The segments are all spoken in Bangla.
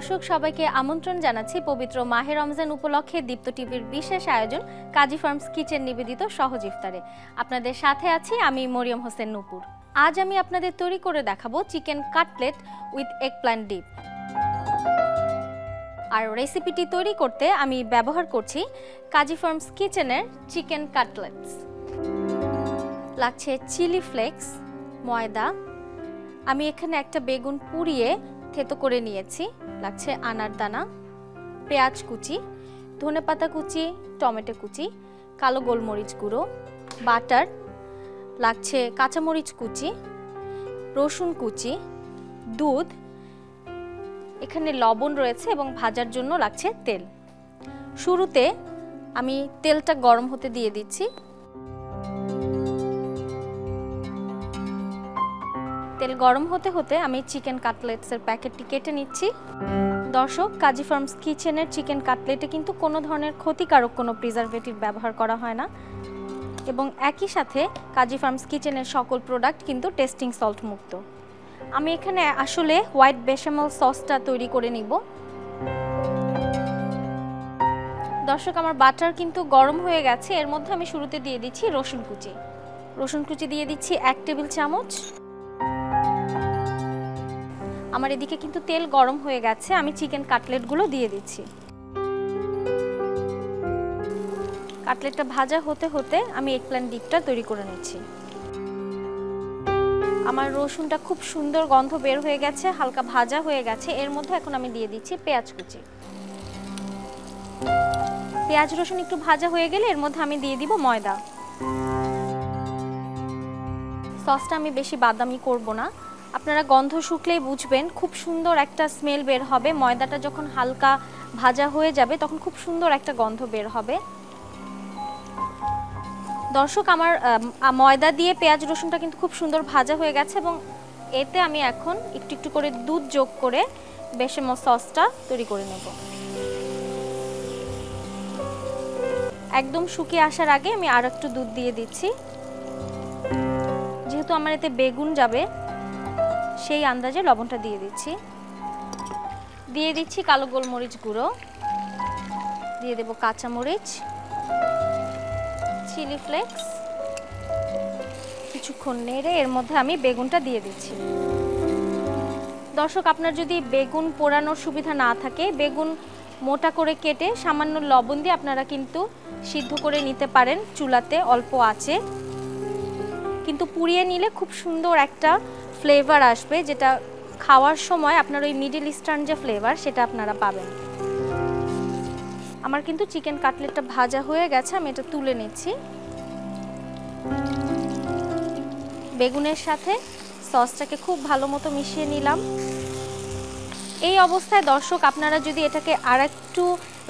দর্শক সবাইকে আমন্ত্রণ জানাচ্ছি পবিত্র মাহে রমজান উপলক্ষে দীপ্ত টিভির বিশেষ আয়োজন কাজী ফার্মস কিচেন নিবেদিত সহজ ইফতারে। আপনাদের সাথে আছি আমি মরিয়ম হোসেন নূপুর। আজ আমি আপনাদের তৈরি করে দেখাবো চিকেন কাটলেট উইথ এগপ্ল্যান্ট ডিপ। আর রেসিপিটি তৈরি করতে আমি ব্যবহার করছি কাজী ফার্মস কিচেনের চিকেন কাটলেটস। লাগছে চিলি ফ্লেক্স, ময়দা, আমি এখানে একটা বেগুন পুড়িয়ে থেতো করে নিয়েছি, লাগছে আনার দানা, পেঁয়াজ কুচি, ধনেপাতা কুচি, টমেটো কুচি, কালো গোলমরিচ গুঁড়ো, বাটার, লাগছে কাঁচামরিচ কুচি, রসুন কুচি, দুধ, এখানে লবণ রয়েছে এবং ভাজার জন্য লাগছে তেল। শুরুতে আমি তেলটা গরম হতে দিয়ে দিচ্ছি। তেল গরম হতে হতে আমি চিকেন কাটলেটসের প্যাকেটটি কেটে নিচ্ছি। দর্শক, কাজী ফার্মস কিচেনের চিকেন কাটলেটে কিন্তু কোনো ধরনের ক্ষতিকারক কোনো প্রিজারভেটিভ ব্যবহার করা হয় না এবং একই সাথে কাজী ফার্মস কিচেনের সকল প্রোডাক্ট কিন্তু টেস্টিং সল্ট মুক্ত। আমি এখানে আসলে হোয়াইট বেশামেল সসটা তৈরি করে নিব। দর্শক, আমার বাটার কিন্তু গরম হয়ে গেছে। এর মধ্যে আমি শুরুতে দিয়ে দিচ্ছি রসুন কুচি। রসুন কুচি দিয়ে দিচ্ছি 1 টেবিল চামচ। আমার এদিকে কিন্তু তেল গরম হয়ে গেছে, আমি চিকেন কাটলেটগুলো দিয়ে দিচ্ছি। কাটলেটটা ভাজা হতে হতে আমি এগপ্ল্যান্ট ডিপটা তৈরি করে নিচ্ছি। আমার রসুনটা খুব সুন্দর গন্ধ বের হয়ে গেছে, হালকা ভাজা হয়ে গেছে। এর মধ্যে এখন আমি দিয়ে দিচ্ছি পেঁয়াজ কুচি। পেঁয়াজ রসুন একটু ভাজা হয়ে গেলে এর মধ্যে আমি দিয়ে দিব ময়দা। সসটা আমি বেশি বাদামি করব না, আপনারা গন্ধ শুকলেই বুঝবেন খুব সুন্দর একটা স্মেল বের হবে। ময়দাটা যখন হালকা ভাজা হয়ে যাবে তখন খুব সুন্দর একটা গন্ধ বের হবে। দর্শক, আমার ময়দা দিয়ে পেঁয়াজ রসুনটা কিন্তু খুব সুন্দর ভাজা হয়ে গেছে এবং এতে আমি এখন একটু একটু করে দুধ যোগ করে বেশামেল সসটা তৈরি করে নেব। একদম শুকিয়ে আসার আগে আমি আর একটু দুধ দিয়ে দিচ্ছি। যেহেতু আমার এতে বেগুন যাবে সেই আন্দাজে লবণটা দিয়ে দিচ্ছি। দিয়ে দিচ্ছি কালো গোলমরিচ গুঁড়ো, দিয়ে দেব কাঁচামরিচ, চিলি ফ্লেক্স। কিছুক্ষণ নেড়ে এর মধ্যে আমি বেগুনটা দিয়ে দিচ্ছি। দর্শক, আপনার যদি বেগুন পোড়ানোর সুবিধা না থাকে, বেগুন মোটা করে কেটে সামান্য লবণ দিয়ে আপনারা কিন্তু সিদ্ধ করে নিতে পারেন চুলাতে অল্প আঁচে। কিন্তু পুড়িয়ে নিলে খুব সুন্দর একটা ফ্লেভার আসবে, যেটা খাওয়ার সময় আপনার ওই মিডল ইস্টার্ন যে ফ্লেভার সেটা আপনারা পাবেন। আমার কিন্তু চিকেন কাটলেটটা ভাজা হয়ে গেছে, আমি এটা তুলে নিচ্ছি। বেগুনের সাথে সসটাকে খুব ভালো মতো মিশিয়ে নিলাম। এই অবস্থায় দর্শক, আপনারা যদি এটাকে আর একটু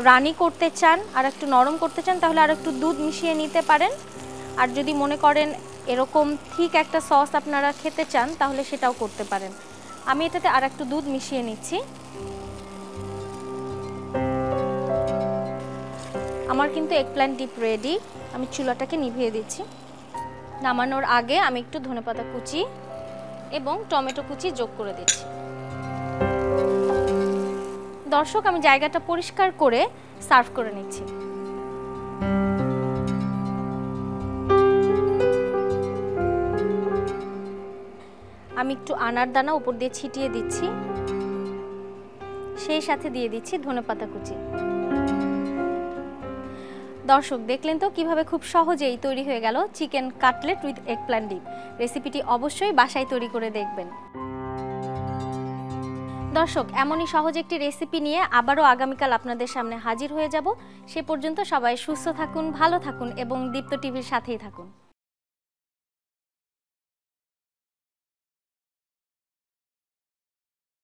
রানি করতে চান, আর একটু নরম করতে চান, তাহলে আর একটু দুধ মিশিয়ে নিতে পারেন। আর যদি মনে করেন এরকম ঠিক একটা সস আপনারা খেতে চান তাহলে সেটাও করতে পারেন। আমি এটাতে আর একটু দুধ মিশিয়ে নিচ্ছি। আমার কিন্তু এগপ্ল্যান্ট ডিপ রেডি। আমি চুলাটাকে নিভিয়ে দিচ্ছি। নামানোর আগে আমি একটু ধনেপাতা কুচি এবং টমেটো কুচি যোগ করে দিচ্ছি। দর্শক, আমি জায়গাটা পরিষ্কার করে সার্ভ করে নিচ্ছি। আমি একটু আনার দানা উপর দিয়ে ছিটিয়ে দিচ্ছি, সেই সাথে দিয়ে দিচ্ছি ধনেপাতা কুচি। দর্শক, দেখলেন তো কিভাবে খুব সহজেই তৈরি হয়ে গেল চিকেন কাটলেট উইথ এগপ্ল্যান্ট ডিপ। রেসিপিটি অবশ্যই বাসায় তৈরি করে দেখবেন। দর্শক, এমনই সহজ একটি রেসিপি নিয়ে আবারও আগামীকাল আপনাদের সামনে হাজির হয়ে যাব। সে পর্যন্ত সবাই সুস্থ থাকুন, ভালো থাকুন এবং দীপ্ত টিভির সাথেই থাকুন।